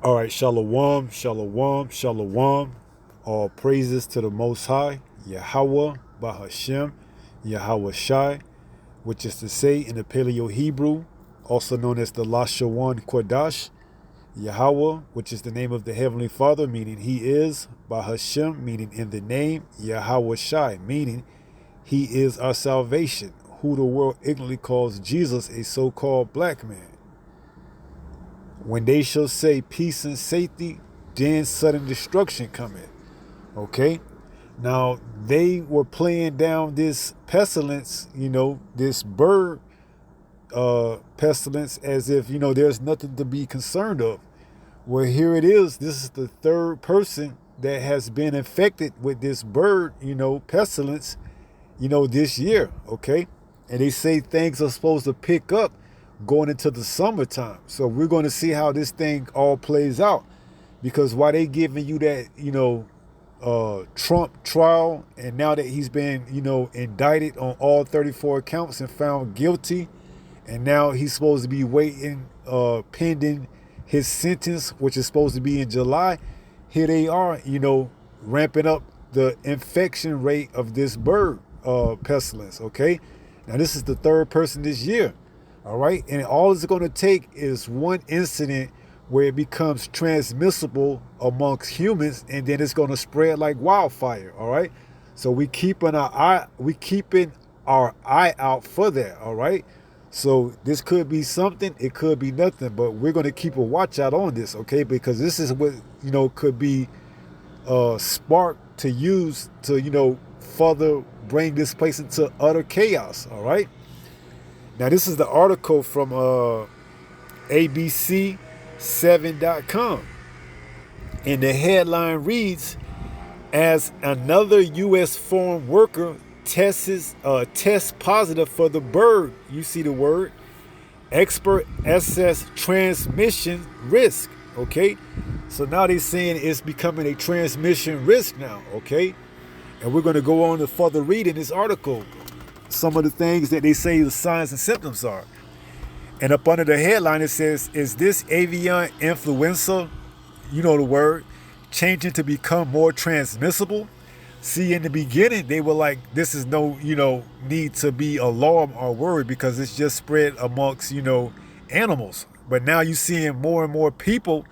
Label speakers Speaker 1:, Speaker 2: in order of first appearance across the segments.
Speaker 1: All right, shalom, shalom, shalom. All praises to the Most High, Yahweh, Bahashem, Yahweh Shai, which is to say in the Paleo Hebrew, also known as the Lashawan Kodash, Yahweh, which is the name of the Heavenly Father, meaning He is, Bahashem, meaning in the name, Yahweh Shai, meaning He is our salvation, who the world ignorantly calls Jesus a so-called black man. When they shall say peace and safety, then sudden destruction cometh. Okay? Now, they were playing down this pestilence, this bird pestilence, as if, there's nothing to be concerned of. Well, here it is. This is the third person that has been infected with this bird, pestilence, this year. Okay? And they say things are supposed to pick up going into the summertime. So we're going to see how this thing all plays out. Because while they giving you that, Trump trial, and now that he's been, indicted on all 34 counts and found guilty, and now he's supposed to be waiting, pending his sentence, which is supposed to be in July, here they are, ramping up the infection rate of this bird pestilence, okay? Now this is the third person this year. All right. And all it's going to take is one incident where it becomes transmissible amongst humans, and then it's going to spread like wildfire. All right. So we keeping our eye out for that. All right. So this could be something, it could be nothing, but we're going to keep a watch out on this. Okay. Because this is what, could be spark to use to, further bring this place into utter chaos. All right. Now, this is the article from ABC7.com. And the headline reads, as another U.S. foreign worker tests positive for the bird, you see the word, expert assess transmission risk, okay? So now they're saying it's becoming a transmission risk now, okay? And we're going to go on to further read in this article some of the things that they say the signs and symptoms are. And up under the headline it says, is this avian influenza, you know the word, changing to become more transmissible? See, in the beginning they were like, this is no, need to be alarmed or worried because it's just spread amongst, animals. But now you're seeing more and more people,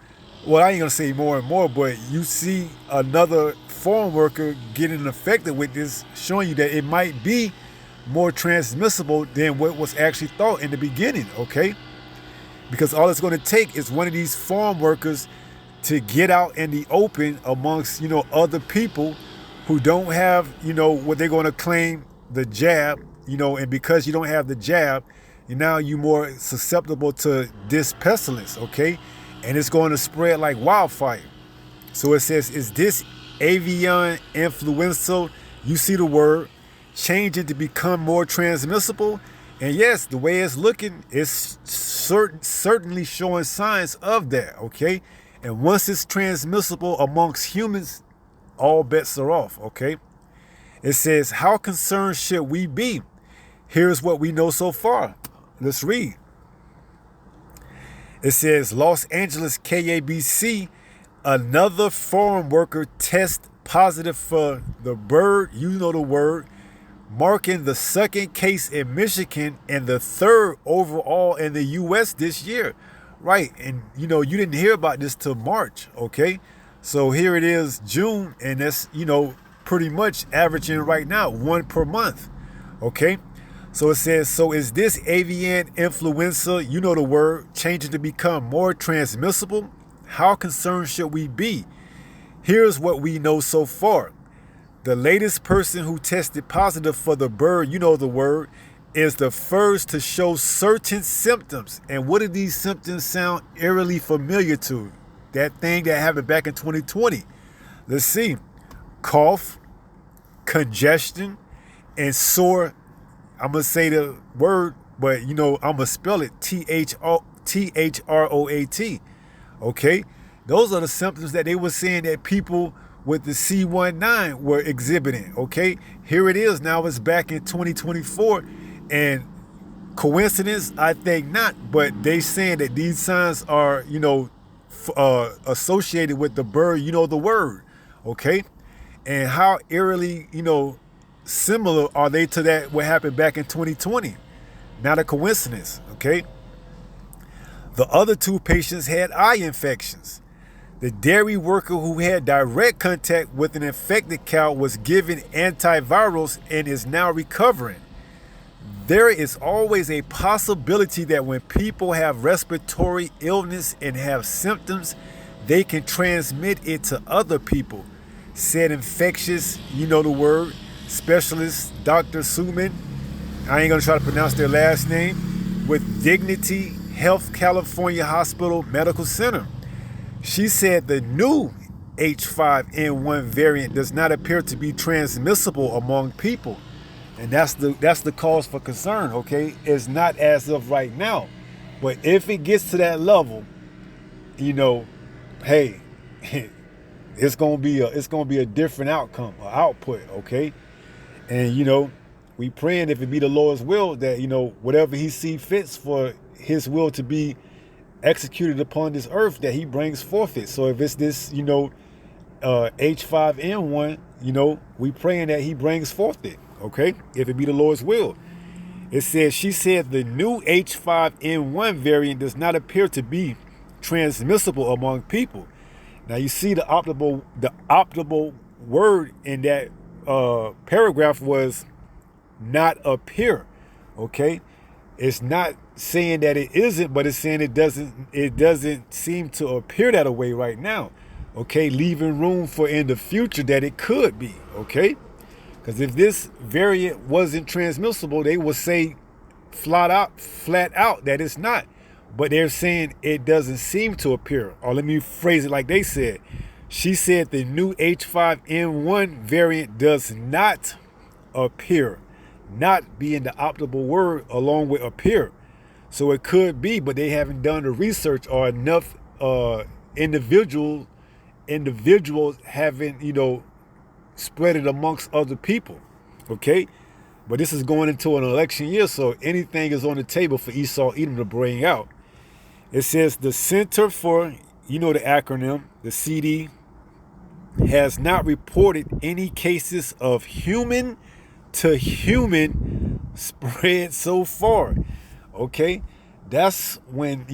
Speaker 1: well, I ain't gonna say more and more, but you see another foreign worker getting infected with this, showing you that it might be more transmissible than what was actually thought in the beginning, okay? Because all it's going to take is one of these farm workers to get out in the open amongst, other people who don't have, what they're going to claim the jab, and because you don't have the jab, now you're more susceptible to this pestilence, okay? And it's going to spread like wildfire. So it says, is this avian influenza, you see the word, changing to become more transmissible? And yes, the way it's looking, it's certainly showing signs of that, okay? And once it's transmissible amongst humans, all bets are off, okay? It says, how concerned should we be? Here's what we know so far. Let's read. It says, Los Angeles KABC, another foreign worker tests positive for the bird, you know the word, marking the second case in Michigan and the third overall in the U.S. this year. Right, and you didn't hear about this till March, okay? So here it is, June, and that's, pretty much averaging right now, one per month, okay? So it says, so is this avian influenza, you know the word, changing to become more transmissible? How concerned should we be? Here's what we know so far. The latest person who tested positive for the bird, you know the word, is the first to show certain symptoms. And what do these symptoms sound eerily familiar to? That thing that happened back in 2020. Let's see. Cough, congestion, and sore. I'm going to say the word, but I'm going to spell it Throat. Okay? Those are the symptoms that they were saying that people with the C19 were exhibiting, okay? Here it is now, it's back in 2024, and coincidence? I think not, but they saying that these signs are, associated with the bird, the word, okay? And how eerily, similar are they to that what happened back in 2020? Not a coincidence, okay? The other two patients had eye infections. The dairy worker who had direct contact with an infected cow was given antivirals and is now recovering. There is always a possibility that when people have respiratory illness and have symptoms, they can transmit it to other people, said infectious, the word, specialist Dr. Suman. I ain't gonna try to pronounce their last name, with Dignity Health California Hospital Medical Center. She said the new H5n1 variant does not appear to be transmissible among people. And that's the cause for concern, okay? It's not as of right now. But if it gets to that level, hey, it's gonna be a different outcome, or output, okay? And we praying, if it be the Lord's will, that whatever He see fits for His will to be executed upon this earth, that He brings forth it. So if it's this, H5n1, we praying that He brings forth it, okay? If it be the Lord's will. It says, she said the new H5n1 variant does not appear to be transmissible among people. Now you see the optimal word in that paragraph was not appear, okay? It's not saying that it isn't, but it's saying it doesn't seem to appear that way right now, okay? Leaving room for in the future that it could be, okay? Because if this variant wasn't transmissible, they would say flat out that it's not. But they're saying it doesn't seem to appear. Or let me phrase it like they said. She said the new H5n1 variant does not appear. Not being the optimal word along with appear. So it could be, but they haven't done the research, or enough individuals haven't, spread it amongst other people, okay? But this is going into an election year, so anything is on the table for Esau Edom to bring out. It says the Center for, the acronym, the CD, has not reported any cases of human to human spread so far, okay? That's when,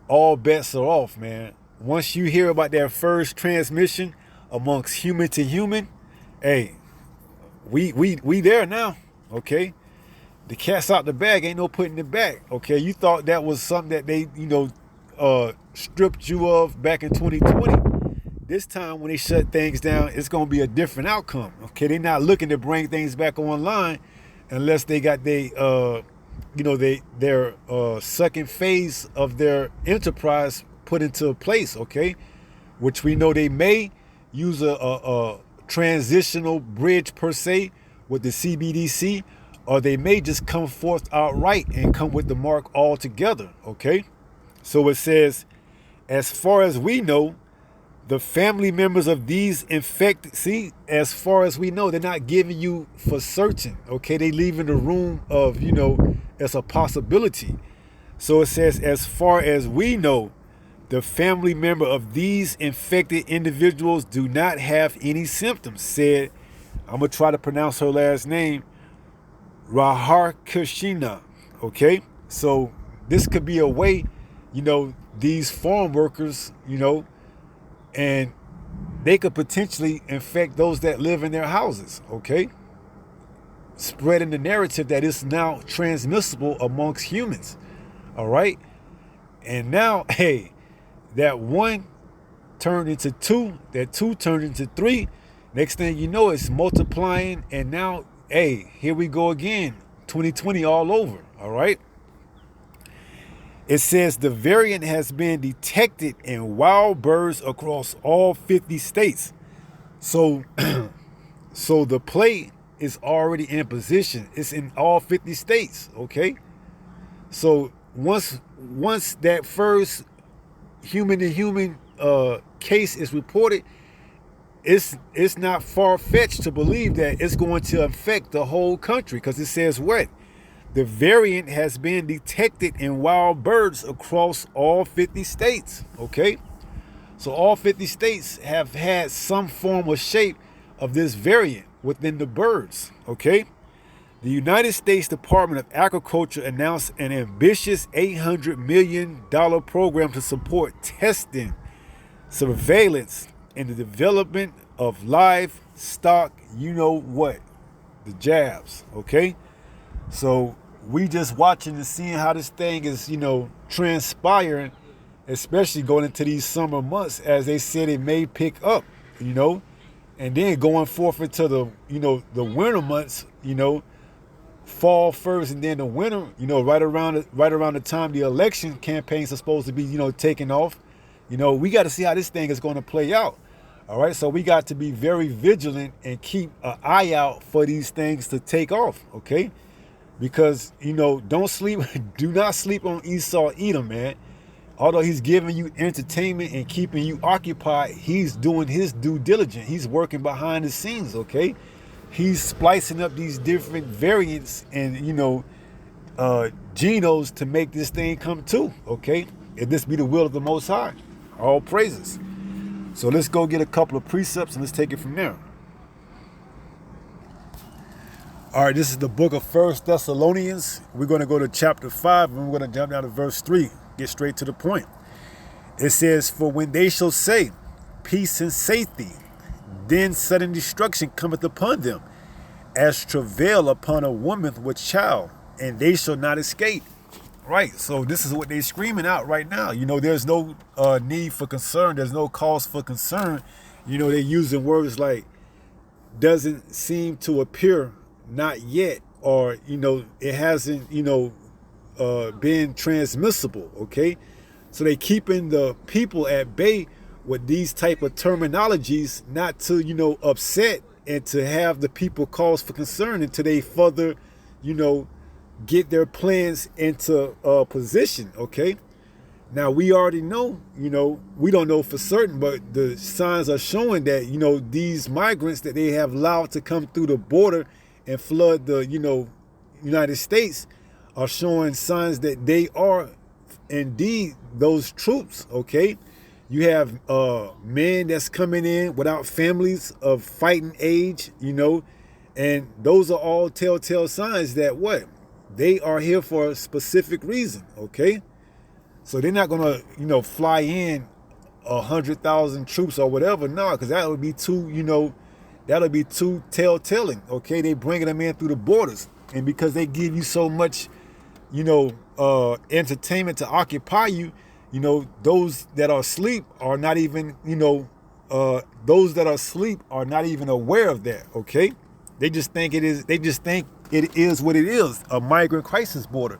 Speaker 1: all bets are off, man. Once you hear about that first transmission amongst human to human, hey, we there now, okay? The cat's out the bag, ain't no putting it back, okay? You thought that was something that they, stripped you of back in 2020. This time when they shut things down, it's going to be a different outcome, okay? They're not looking to bring things back online unless they got their second phase of their enterprise put into place, okay? Which we know they may use a transitional bridge per se with the CBDC, or they may just come forth outright and come with the mark altogether, okay? So it says, as far as we know, the family members of these infected, see, as far as we know, they're not giving you for certain, okay? They leaving the room of, as a possibility. So it says, as far as we know, the family member of these infected individuals do not have any symptoms, said, I'm going to try to pronounce her last name, Rahar Krishna, okay? So this could be a way, these farm workers, and they could potentially infect those that live in their houses, okay? Spreading the narrative that it's now transmissible amongst humans, all right? And now, hey, that one turned into two, that two turned into three. Next thing you know, it's multiplying, and now, hey, here we go again, 2020 all over, all right? It says the variant has been detected in wild birds across all 50 states. So, so the play is already in position. It's in all 50 states, okay? So once that first human-to-human case is reported, it's not far-fetched to believe that it's going to affect the whole country, because it says what? The variant has been detected in wild birds across all 50 states, okay? So all 50 states have had some form or shape of this variant within the birds, okay? The United States Department of Agriculture announced an ambitious $800 million program to support testing, surveillance, and the development of livestock, you know what, the jabs, okay? So we just watching and seeing how this thing is, transpiring, especially going into these summer months, as they said it may pick up, and then going forth into the, the winter months, fall first and then the winter, right around the time the election campaigns are supposed to be, taking off. We got to see how this thing is going to play out. All right, so we got to be very vigilant and keep an eye out for these things to take off, okay? Because, don't sleep, do not sleep on Esau Edom, man. Although he's giving you entertainment and keeping you occupied, he's doing his due diligence. He's working behind the scenes, okay? He's splicing up these different variants and, genomes to make this thing come true, okay? If this be the will of the Most High, all praises. So let's go get a couple of precepts and let's take it from there. All right, this is the book of 1 Thessalonians. We're going to go to chapter 5 and we're going to jump down to verse 3. Get straight to the point. It says, "For when they shall say, peace and safety, then sudden destruction cometh upon them, as travail upon a woman with child, and they shall not escape." Right, so this is what they're screaming out right now. There's no need for concern. There's no cause for concern. They're using words like doesn't seem to appear, not yet, or, it hasn't, been transmissible, okay? So they keeping the people at bay with these type of terminologies, not to, upset and to have the people cause for concern until they further, get their plans into position, okay? Now, we already know, we don't know for certain, but the signs are showing that, these migrants that they have allowed to come through the border and flood the, United States are showing signs that they are indeed those troops, okay? You have men that's coming in without families of fighting age, and those are all telltale signs that what? They are here for a specific reason, okay? So they're not gonna, fly in 100,000 troops or whatever, no, because that would be too, that'll be too telltale, okay? They bringing them in through the borders, and because they give you so much, entertainment to occupy you, those that are asleep are not even, those that are asleep are not even aware of that, okay? They just think it is what it is, a migrant crisis border,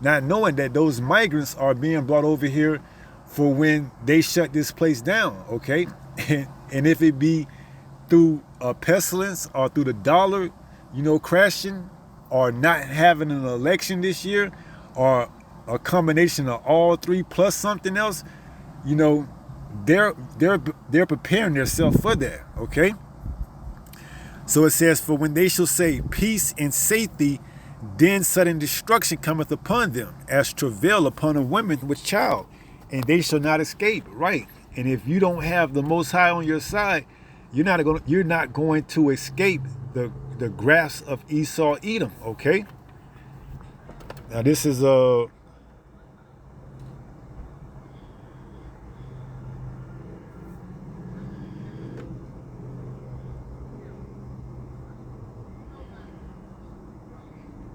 Speaker 1: not knowing that those migrants are being brought over here for when they shut this place down, okay? And if it be through a pestilence or through the dollar, crashing, or not having an election this year, or a combination of all three plus something else, they're preparing themselves for that, okay? So it says, "For when they shall say peace and safety, then sudden destruction cometh upon them, as travail upon a woman with child, and they shall not escape." Right. And if you don't have the Most High on your side, you're not going to escape the grasp of Esau Edom, okay? Now this is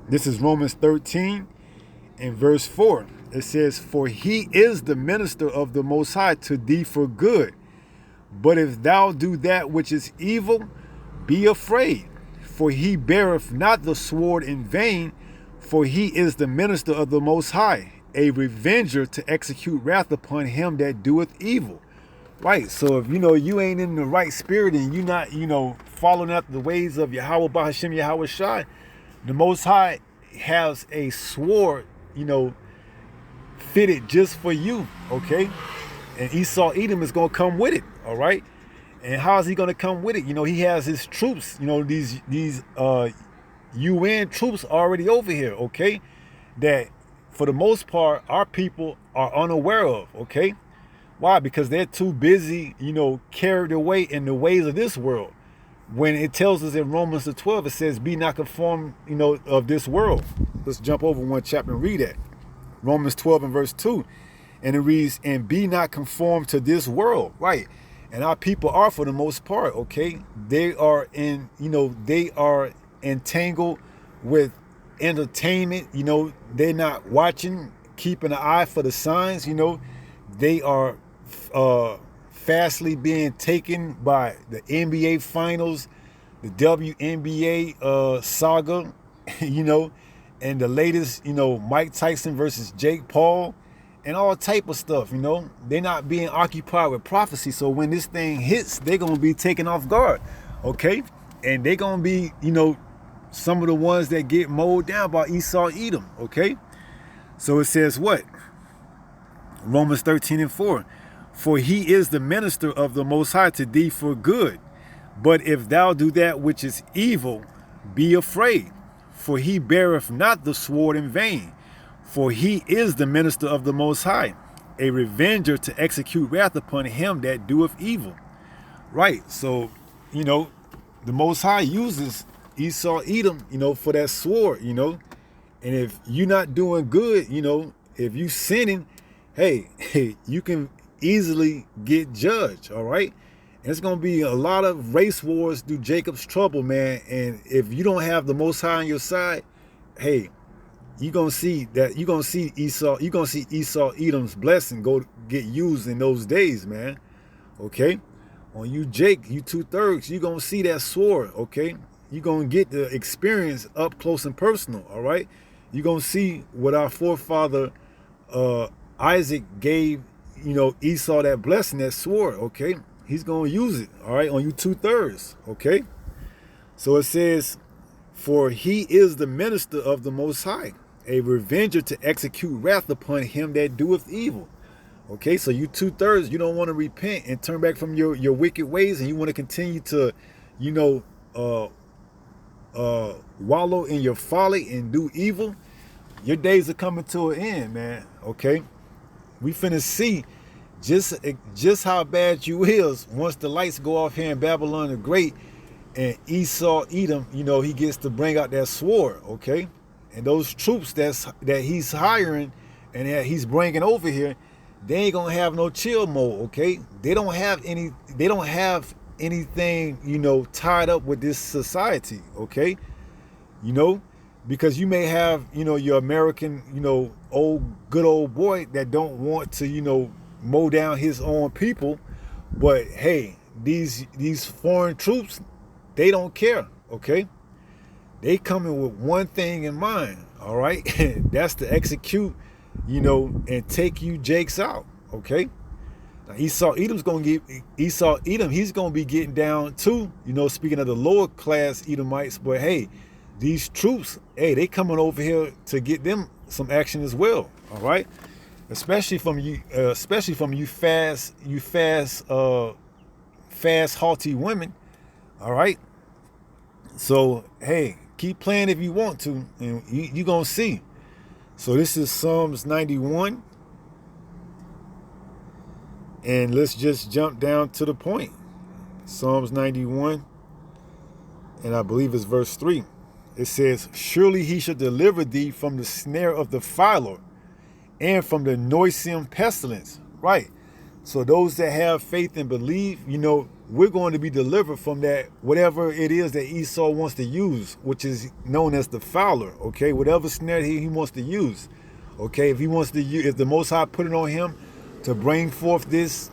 Speaker 1: this is Romans 13 and verse 4. It says, "For he is the minister of the Most High to thee for good. But if thou do that which is evil, be afraid. For he beareth not the sword in vain, for he is the minister of the Most High, a revenger to execute wrath upon him that doeth evil." Right, so if you ain't in the right spirit and you not, following after the ways of Yahweh Bahashem Yahweh Shai, the Most High has a sword, fitted just for you, okay? And Esau Edom is going to come with it, all right? And how is he going to come with it? He has his troops, these UN troops already over here, okay? That for the most part, our people are unaware of, okay? Why? Because they're too busy, carried away in the ways of this world. When it tells us in Romans the 12, it says, be not conformed, of this world. Let's jump over one chapter and read that. Romans 12 and verse 2. And it reads, and be not conformed to this world. Right. And our people are, for the most part, okay, they are they are entangled with entertainment. They're not watching, keeping an eye for the signs. They are fastly being taken by the NBA finals, the WNBA saga, and the latest, Mike Tyson versus Jake Paul, and all type of stuff. They're not being occupied with prophecy. So when this thing hits, they're gonna be taken off guard, okay? And they're gonna be, some of the ones that get mowed down by Esau, Edom, okay? So it says what? Romans 13 and 4. For he is the minister of the Most High to thee for good. But if thou do that which is evil, be afraid. For he beareth not the sword in vain. For he is the minister of the Most High, a revenger to execute wrath upon him that doeth evil. Right. So, the Most High uses Esau, Edom, for that sword, And if you're not doing good, if you sinning, hey, you can easily get judged, all right? And it's going to be a lot of race wars through Jacob's trouble, man. And if you don't have the Most High on your side, hey, you're going to see Esau, Edom's blessing go get used in those days, man, okay? On you, Jake, you 2/3, you're going to see that sword, okay? You're going to get the experience up close and personal, all right? You're going to see what our forefather Isaac gave, Esau that blessing, that sword, okay? He's going to use it, all right, on you 2/3, okay? So it says, for he is the minister of the Most High, a revenger to execute wrath upon him that doeth evil. Okay, so you 2/3, you don't want to repent and turn back from your wicked ways, and you want to continue to, wallow in your folly and do evil. Your days are coming to an end, man. Okay, we finna see just how bad you is once the lights go off here in Babylon the Great, and Esau, Edom, he gets to bring out that sword. Okay, and those troops that he's hiring and that he's bringing over here, they ain't gonna have no chill mode. Okay, they don't have anything tied up with this society. Okay, because you may have your American good old boy that don't want to mow down his own people, but hey, these foreign troops, they don't care. Okay, they coming with one thing in mind, all right? That's to execute and take you Jakes out. Okay, now Esau Edom's gonna get he's gonna be getting down too, speaking of the lower class Edomites. But hey, these troops, hey, they coming over here to get them some action as well. All right, especially from you fast haughty women. All right, so hey, keep playing if you want to, and you gonna see. So this is Psalms 91, and let's just jump down to the point. Psalms 91, and I believe it's verse 3. It says, surely he shall deliver thee from the snare of the fowler and from the noisome pestilence. Right. So those that have faith and believe, we're going to be delivered from that, whatever it is that Esau wants to use, which is known as the fowler. Okay, whatever snare he wants to use. Okay, if the Most High put it on him to bring forth this,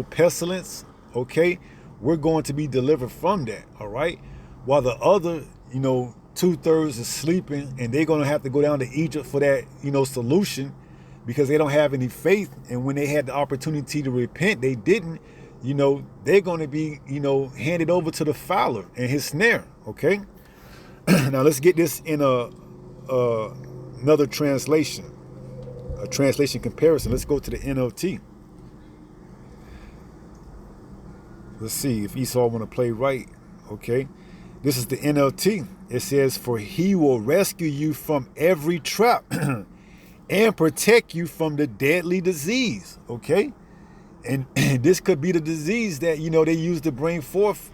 Speaker 1: pestilence, okay, we're going to be delivered from that. All right, while the other, 2/3 is sleeping, and they're going to have to go down to Egypt for that, solution, because they don't have any faith. And when they had the opportunity to repent, they didn't. They're going to be, handed over to the fowler and his snare. Okay. Now let's get this in another translation, a translation comparison. Let's go to the NLT. Let's see if Esau want to play right. Okay. This is the NLT. It says, for he will rescue you from every trap and protect you from the deadly disease. Okay. And this could be the disease that, they use to bring forth,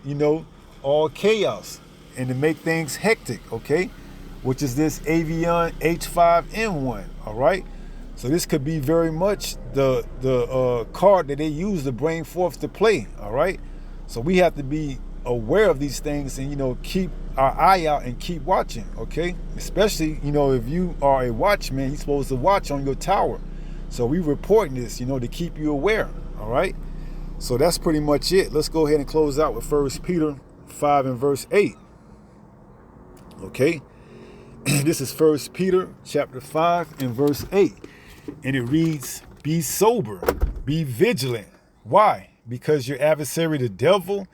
Speaker 1: all chaos and to make things hectic, okay? Which is this avian H5n1, all right? So this could be very much the card that they use to bring forth to play, all right? So we have to be aware of these things and, keep our eye out and keep watching, okay? Especially, if you are a watchman, you're supposed to watch on your tower. So we reporting this, to keep you aware, all right? So that's pretty much it. Let's go ahead and close out with 1 Peter 5 and verse 8, okay? This is 1 Peter chapter 5 and verse 8. And it reads, be sober, be vigilant. Why? Because your adversary, the devil,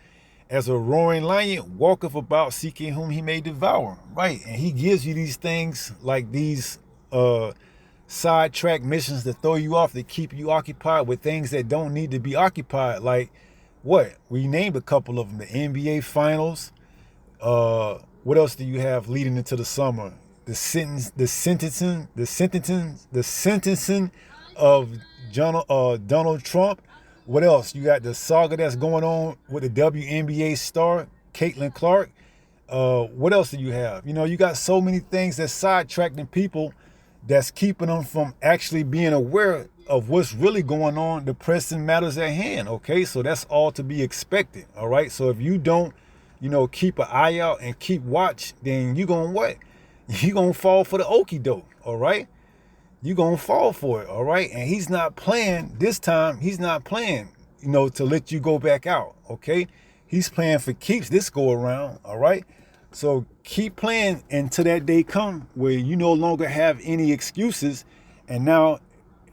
Speaker 1: as a roaring lion, walketh about seeking whom he may devour. Right. And he gives you these things like these sidetrack missions to throw you off, to keep you occupied with things that don't need to be occupied. Like what? We named a couple of them, the NBA finals. What else do you have leading into the summer? The sentencing of Donald Trump. What else? You got the saga that's going on with the WNBA star, Caitlin Clark. What else do you have? You got so many things that's sidetracking people, that's keeping them from actually being aware of what's really going on, the pressing matters at hand, okay? So that's all to be expected, all right? So if you don't, keep an eye out and keep watch, then you going to what? You going to fall for the okie doke, all right? You going to fall for it, all right? And he's not playing this time. He's not playing, to let you go back out, okay? He's playing for keeps this go around, all right? So keep playing until that day come where you no longer have any excuses, and now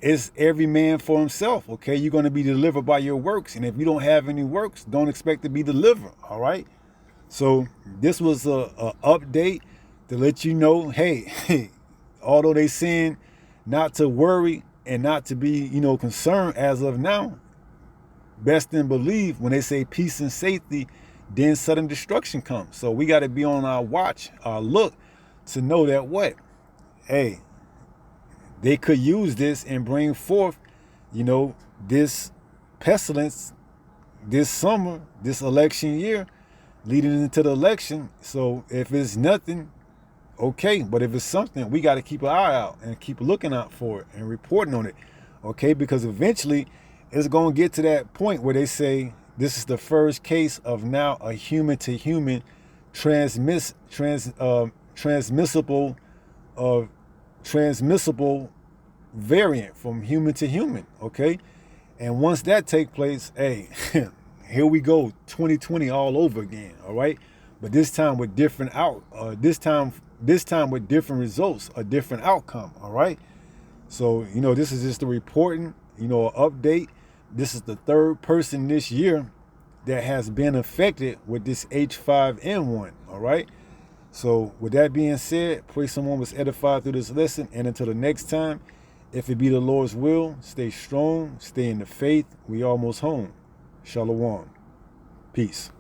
Speaker 1: it's every man for himself, okay? You're going to be delivered by your works, and if you don't have any works, don't expect to be delivered, all right? So this was a update to let you know, hey, although they saying not to worry and not to be, concerned as of now, best and believe when they say peace and safety, then sudden destruction comes. So we got to be on our watch, our look, to know that what? Hey, they could use this and bring forth, this pestilence this summer, this election year, leading into the election. So if it's nothing, okay. But if it's something, we got to keep an eye out and keep looking out for it and reporting on it, okay? Because eventually it's going to get to that point where they say this is the first case of now a human-to-human transmissible variant from human to human, okay? And once that take place, hey, here we go, 2020 all over again, all right? But this time with different this time with different results, a different outcome, all right? So, this is just a reporting, an update. This is the third person this year that has been affected with this H5n1, all right? So with that being said, pray someone was edified through this lesson. And until the next time, if it be the Lord's will, stay strong, stay in the faith. We almost home. Shalom. Peace.